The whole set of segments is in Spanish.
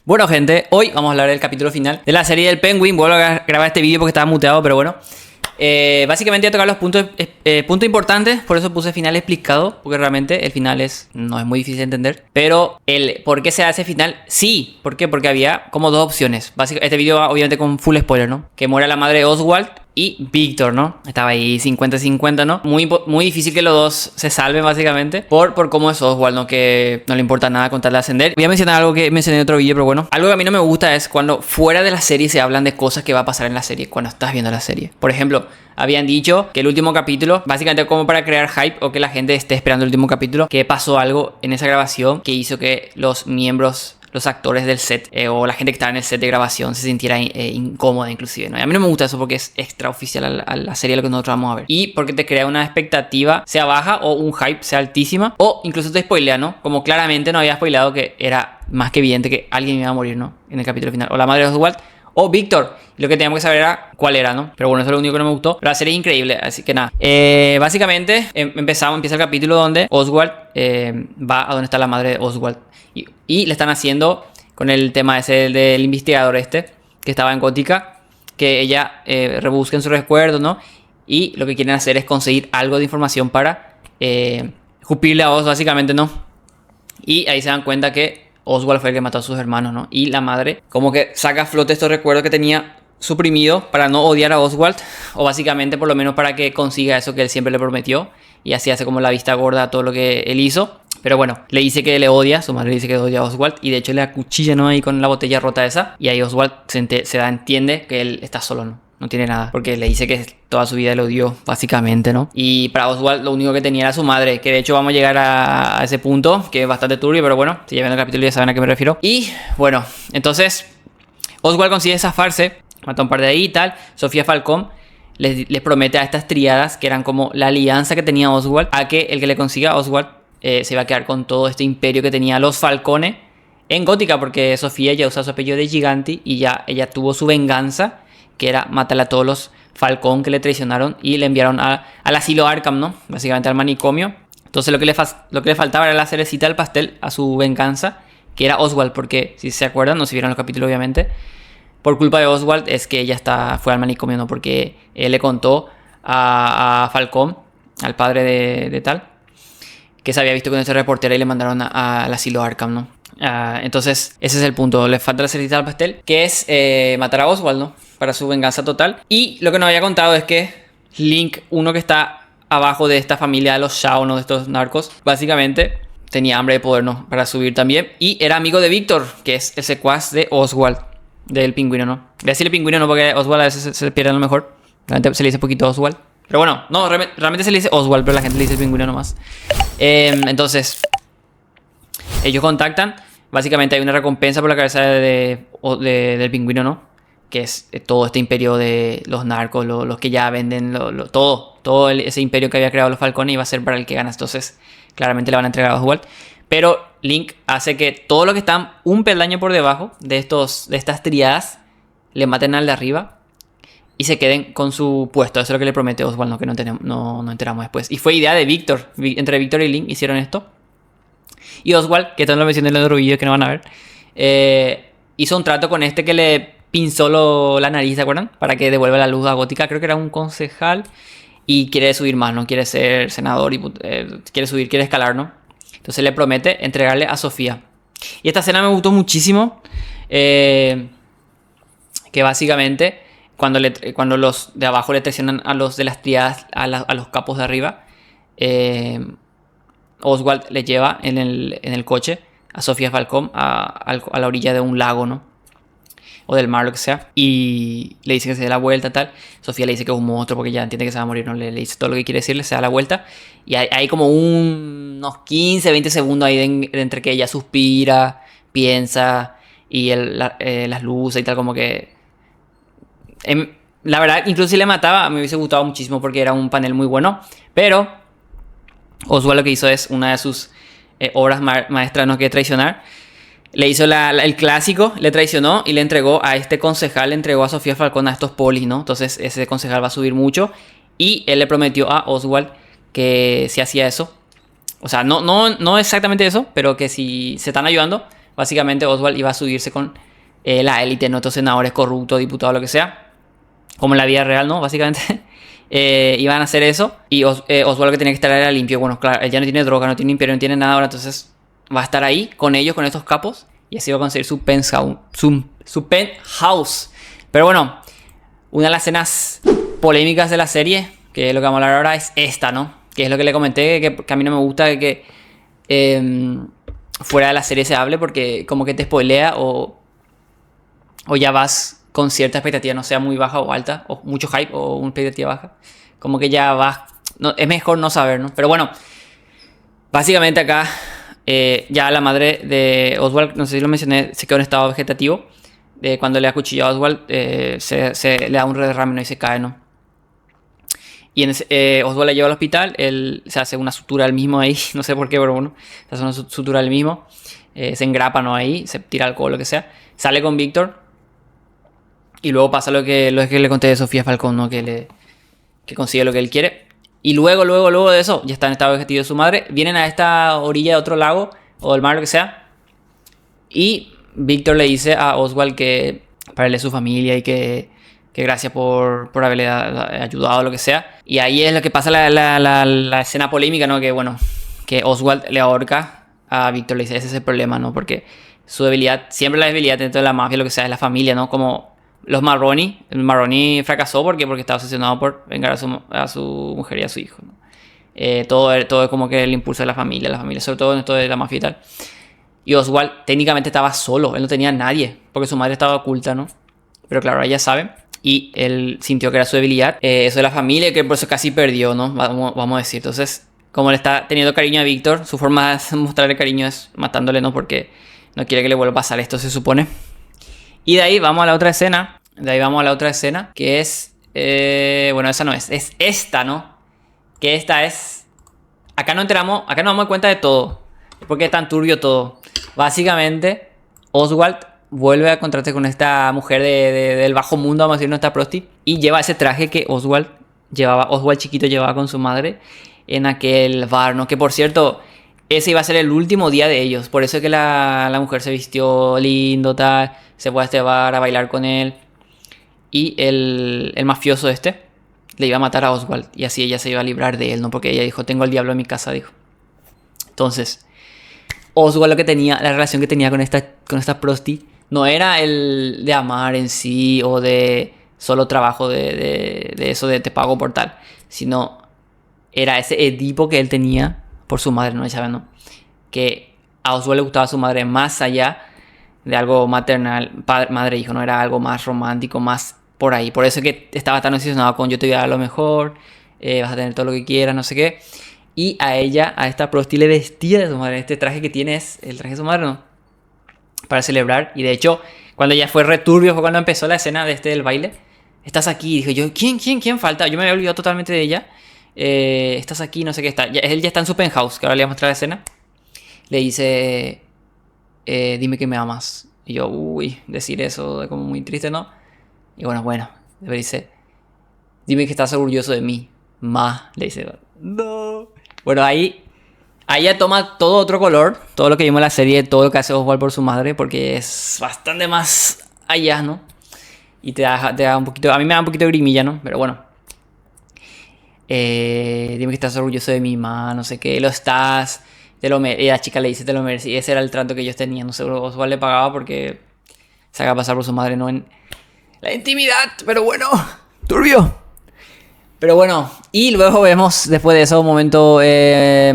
Bueno, gente, hoy vamos a hablar del capítulo final de la serie del Penguin. Vuelvo a grabar este vídeo porque estaba muteado, pero bueno. Básicamente voy a tocar los puntos importantes, por eso puse final explicado, porque realmente el final no es muy difícil de entender. Pero el por qué se hace final, sí. ¿Por qué? Porque había como dos opciones. Este vídeo va obviamente con full spoiler, ¿no? Que muera la madre de Oswald y Victor, ¿no? Estaba ahí 50-50, ¿no? Muy difícil que los dos se salven, básicamente, por cómo es Oswald, ¿no? Que no le importa nada con tal de ascender. Voy a mencionar algo que mencioné en otro vídeo, pero bueno. Algo que a mí no me gusta es cuando fuera de la serie se hablan de cosas que va a pasar en la serie, cuando estás viendo la serie. Por ejemplo, habían dicho que el último capítulo, básicamente como para crear hype o que la gente esté esperando el último capítulo, que pasó algo en esa grabación que hizo que los actores del set o la gente que estaba en el set de grabación se sintiera incómoda inclusive, ¿no? Y a mí no me gusta eso porque es extraoficial a la serie lo que nosotros vamos a ver. Y porque te crea una expectativa, sea baja o un hype, sea altísima. O incluso te spoilea, ¿no? Como claramente no había spoileado que era más que evidente que alguien iba a morir, ¿no? En el capítulo final. O la madre de Oswald o Victor. Lo que teníamos que saber era cuál era, ¿no? Pero bueno, eso es lo único que no me gustó. Pero la serie es increíble, así que nada. Básicamente empieza el capítulo donde Oswald va a donde está la madre de Oswald. Y le están haciendo con el tema ese del investigador que estaba en Gótica, que ella rebusque en su recuerdo, ¿no? Y lo que quieren hacer es conseguir algo de información para jupirle a Oz, básicamente, ¿no? Y ahí se dan cuenta que Oswald fue el que mató a sus hermanos, ¿no? Y la madre como que saca a flote estos recuerdos que tenía suprimido para no odiar a Oswald, o básicamente por lo menos para que consiga eso que él siempre le prometió, y así hace como la vista gorda a todo lo que él hizo. Pero bueno, le dice que le odia, su madre le dice que odia a Oswald, y de hecho le acuchilla, ¿no? Ahí con la botella rota esa, y ahí Oswald entiende que él está solo, no tiene nada, porque le dice que toda su vida le odió, básicamente, ¿no? Y para Oswald lo único que tenía era su madre, que de hecho vamos a llegar a ese punto, que es bastante turbio, pero bueno, si ya ven el capítulo ya saben a qué me refiero. Y bueno, entonces Oswald consigue zafarse, mata un par de ahí y tal. Sofía Falcón les promete a estas triadas, que eran como la alianza que tenía Oswald, a que el que le consiga a Oswald se iba a quedar con todo este imperio que tenía los Falcone en Gótica, porque Sofía ya usa su apellido de Giganti y ya ella tuvo su venganza, que era matarle a todos los Falcón que le traicionaron y le enviaron al asilo Arkham, ¿no? Básicamente al manicomio. Entonces lo que le faltaba era la cerecita del pastel a su venganza, que era Oswald, porque si se acuerdan, no se vieron los capítulos obviamente, por culpa de Oswald es que ella fue al manicomio, ¿no? Porque él le contó a Falcón, al padre de tal, que se había visto con ese reportero y le mandaron al asilo Arkham, ¿no? Entonces ese es el punto. Le falta la cerecita al pastel, que es matar a Oswald, ¿no? Para su venganza total. Y lo que nos había contado es que Link, uno que está abajo de esta familia de los Shao, ¿no? De estos narcos, básicamente tenía hambre de poder, ¿no? Para subir también. Y era amigo de Victor, que es el secuaz de Oswald, del pingüino, ¿no? Voy a decirle pingüino, ¿no? Porque Oswald a veces se pierde a lo mejor. La gente se le dice poquito Oswald. Pero bueno, no, realmente se le dice Oswald, pero la gente le dice el pingüino nomás. Entonces, ellos contactan. Básicamente hay una recompensa por la cabeza del pingüino, ¿no? Que es todo este imperio de los narcos, los que ya venden, todo ese imperio que había creado los Falcones iba a ser para el que gana. Entonces, claramente le van a entregar a Oswald. Pero Link hace que todo lo que están un peldaño por debajo de estas triadas le maten al de arriba y se queden con su puesto. Eso es lo que le promete Oswald, ¿no? Que no enteramos después. Y fue idea de Victor. Entre Victor y Link hicieron esto. Y Oswald, que esto lo mencioné en el otro vídeo que no van a ver, hizo un trato con este que le pinzó la nariz, ¿se acuerdan? Para que devuelva la luz a Gótica. Creo que era un concejal y quiere subir más, ¿no? Quiere ser senador y quiere escalar, ¿no? Entonces le promete entregarle a Sofía. Y esta escena me gustó muchísimo. Que básicamente cuando los de abajo le traicionan a los de las triadas, a los capos de arriba, Oswald le lleva en el coche a Sofía Falcón a la orilla de un lago, ¿no? O del mar, lo que sea. Y le dice que se dé la vuelta, tal. Sofía le dice que es un monstruo porque ya entiende que se va a morir, ¿no? Le dice todo lo que quiere decirle, se da la vuelta. Y hay como unos 15, 20 segundos ahí de entre que ella suspira, piensa y las luces y tal, como que... la verdad, incluso si le mataba, me hubiese gustado muchísimo porque era un panel muy bueno. Pero Oswald lo que hizo es una de sus obras maestras, no quiere traicionar. Le hizo el clásico, le traicionó y le entregó a este concejal, le entregó a Sofía Falcón a estos polis, ¿no? Entonces ese concejal va a subir mucho y él le prometió a Oswald que si hacía eso, o sea, no exactamente eso, pero que si se están ayudando, básicamente Oswald iba a subirse con la élite, ¿no? Estos senadores corruptos, diputados, lo que sea, como en la vida real, ¿no? Básicamente iban a hacer eso y Oswald lo que tenía que estar era limpio. Bueno, claro, él ya no tiene droga, no tiene imperio, no tiene nada ahora, entonces va a estar ahí con ellos, con estos capos, y así va a conseguir su penthouse. Pero bueno, una de las escenas polémicas de la serie, que es lo que vamos a hablar ahora, es esta, ¿no? Que es lo que le comenté, que a mí no me gusta que fuera de la serie se hable, porque como que te spoilea o ya vas con cierta expectativa, no sea muy baja o alta, o mucho hype o una expectativa baja. Como que ya vas... No, es mejor no saber, ¿no? Pero bueno, básicamente acá ya la madre de Oswald, no sé si lo mencioné, se quedó en estado vegetativo. Cuando le acuchilló a Oswald, se le da un derrame, ¿no? Y se cae, ¿no? Y Oswald la lleva al hospital, él se hace una sutura él mismo ahí, no sé por qué, pero bueno, se hace una sutura él mismo, se engrapa, ¿no? Ahí, se tira alcohol, lo que sea, sale con Víctor, y luego pasa lo que le conté de Sofía Falcón, ¿no? Que consigue lo que él quiere, y luego de eso, ya está en estado vegetativo de su madre, vienen a esta orilla de otro lago, o del mar, lo que sea, y Víctor le dice a Oswald que para él es su familia y que gracias por haberle ayudado o lo que sea. Y ahí es lo que pasa la escena polémica, ¿no? Que bueno, que Oswald le ahorca a Víctor, le dice, ese es el problema, ¿no? Porque su debilidad, siempre la debilidad dentro de la mafia, lo que sea, es la familia, ¿no? Como los Marroni. El Marroni fracasó porque estaba obsesionado por vengar a su mujer y a su hijo, ¿no? Todo es como que el impulso de la familia, sobre todo en esto de la mafia y tal. Y Oswald técnicamente estaba solo, él no tenía a nadie, porque su madre estaba oculta, ¿no? Pero claro, ella sabe. Y él sintió que era su debilidad. Eso de la familia, que por eso casi perdió, ¿no? Vamos a decir. Entonces, como le está teniendo cariño a Víctor, su forma de mostrarle cariño es matándole, ¿no? Porque no quiere que le vuelva a pasar esto, se supone. Y de ahí vamos a la otra escena. Que es... bueno, esa no es. Es esta, ¿no? Que esta es... Acá nos vamos a dar cuenta de todo. Porque es tan turbio todo. Básicamente, Oswald vuelve a encontrarse con esta mujer del bajo mundo, vamos a decir, nuestra prosti, y lleva ese traje que Oswald chiquito llevaba con su madre en aquel bar, ¿no? Que por cierto, ese iba a ser el último día de ellos, por eso es que la mujer se vistió lindo, tal, se fue a este bar a bailar con él, y el mafioso le iba a matar a Oswald, y así ella se iba a librar de él, ¿no? Porque ella dijo, tengo al diablo en mi casa, dijo. Entonces, Oswald la relación que tenía con esta prosti, no era el de amar en sí o de solo trabajo de eso de te pago por tal, sino era ese Edipo que él tenía por su madre, ¿no? Ya saben, ¿no? Que a Oswald le gustaba a su madre más allá de algo maternal, madre-hijo, ¿no? Era algo más romántico, más por ahí. Por eso es que estaba tan obsesionado con yo te voy a dar lo mejor, vas a tener todo lo que quieras, no sé qué. Y a esta prosti le vestía de su madre. Este traje que tiene es el traje de su madre, ¿no? Para celebrar. Y de hecho, cuando ya fue returbio, fue cuando empezó la escena del baile. Estás aquí. Dijo yo, ¿quién falta? Yo me había olvidado totalmente de ella. Estás aquí, no sé qué está. Él ya está en su penthouse, que ahora le voy a mostrar la escena. Le dice, dime que me amas. Y yo, decir eso es como muy triste, ¿no? Y bueno. Le dice, dime que estás orgulloso de mí. Le dice, no. Bueno, ahí ya toma todo otro color. Todo lo que vimos en la serie, todo lo que hace Oswald por su madre, porque es bastante más allá, ¿no? Y te da un poquito... A mí me da un poquito de grimilla, ¿no? Pero bueno. Dime que estás orgulloso de mi mamá, no sé qué. Lo estás. Y la chica le dice, te lo mereces. Y ese era el trato que ellos tenían. No sé, Oswald le pagaba porque se haga pasar por su madre, no en la intimidad. Pero bueno, turbio. Pero bueno, y luego vemos, después de eso, un momento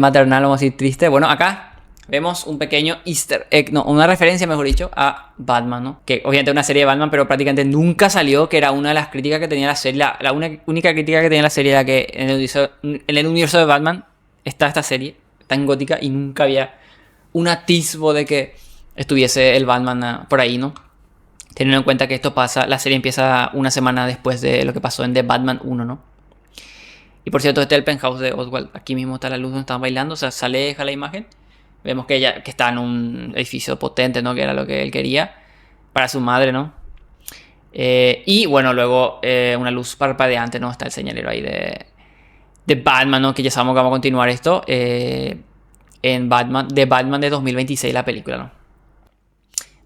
maternal, vamos a decir, triste. Bueno, acá vemos un pequeño easter egg, no, una referencia, mejor dicho, a Batman, ¿no? Que obviamente es una serie de Batman, pero prácticamente nunca salió, que era una de las críticas que tenía la serie. La única crítica que tenía la serie era que en el universo de Batman está esta serie tan gótica y nunca había un atisbo de que estuviese el Batman por ahí, ¿no? Teniendo en cuenta que esto pasa, la serie empieza una semana después de lo que pasó en The Batman 1, ¿no? Y por cierto, este es el penthouse de Oswald. Aquí mismo está la luz donde están bailando. O sea, se aleja la imagen. Vemos que ella está en un edificio potente, ¿no? Que era lo que él quería para su madre, ¿no? Y bueno, luego una luz parpadeante, ¿no? Está el señalero ahí de Batman, ¿no? Que ya sabemos que vamos a continuar esto. En Batman de 2026, la película, ¿no?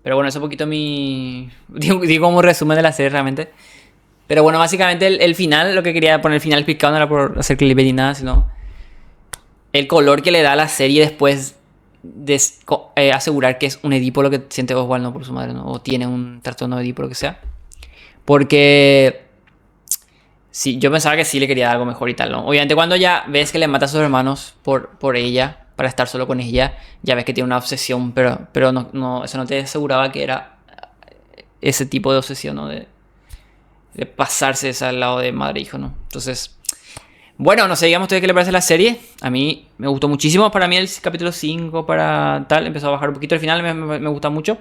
Pero bueno, eso es un poquito mi... Digo como resumen de la serie realmente. Pero bueno, básicamente el final, lo que quería poner el final explicado no era por hacer clickbait ni nada, sino el color que le da a la serie después de asegurar que es un Edipo lo que siente Oswald, no por su madre, ¿no? O tiene un trastorno de Edipo, lo que sea. Porque sí, yo pensaba que sí le quería dar algo mejor y tal, ¿no? Obviamente cuando ya ves que le mata a sus hermanos por ella, para estar solo con ella, ya ves que tiene una obsesión, pero no, eso no te aseguraba que era ese tipo de obsesión, ¿no? De pasarse al lado de madre e hijo, ¿no? Entonces, bueno, no sé, digamos ustedes qué le parece la serie. A mí me gustó muchísimo. Para mí el capítulo 5 para tal empezó a bajar un poquito. Al final me gusta mucho.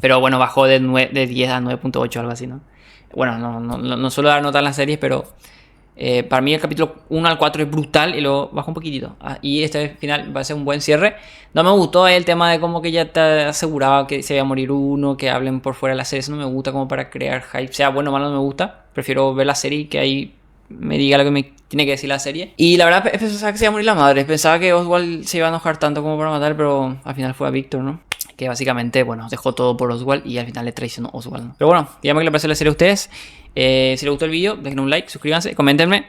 Pero bueno, bajó de 10 a 9.8, algo así, ¿no? Bueno, no suelo dar nota en las series, pero para mí el capítulo 1 al 4 es brutal y luego bajó un poquitito. Y este final va a ser un buen cierre. No me gustó el tema de como que ya te aseguraba que se iba a morir uno, que hablen por fuera de la serie. Eso no me gusta como para crear hype. Sea bueno o malo, no me gusta. Prefiero ver la serie y que ahí me diga lo que me tiene que decir la serie. Y la verdad pensaba que se iba a morir la madre. Pensaba que Oswald se iba a enojar tanto como para matar, pero al final fue a Víctor, ¿no? Que básicamente, bueno, dejó todo por Oswald y al final le traicionó Oswald, ¿no? Pero bueno, díganme qué les pareció la serie a ustedes. Si les gustó el vídeo, dejen un like, suscríbanse, coméntenme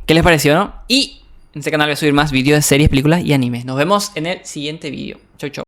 qué les pareció, ¿no? Y en este canal voy a subir más vídeos de series, películas y animes. Nos vemos en el siguiente vídeo. Chau, chau.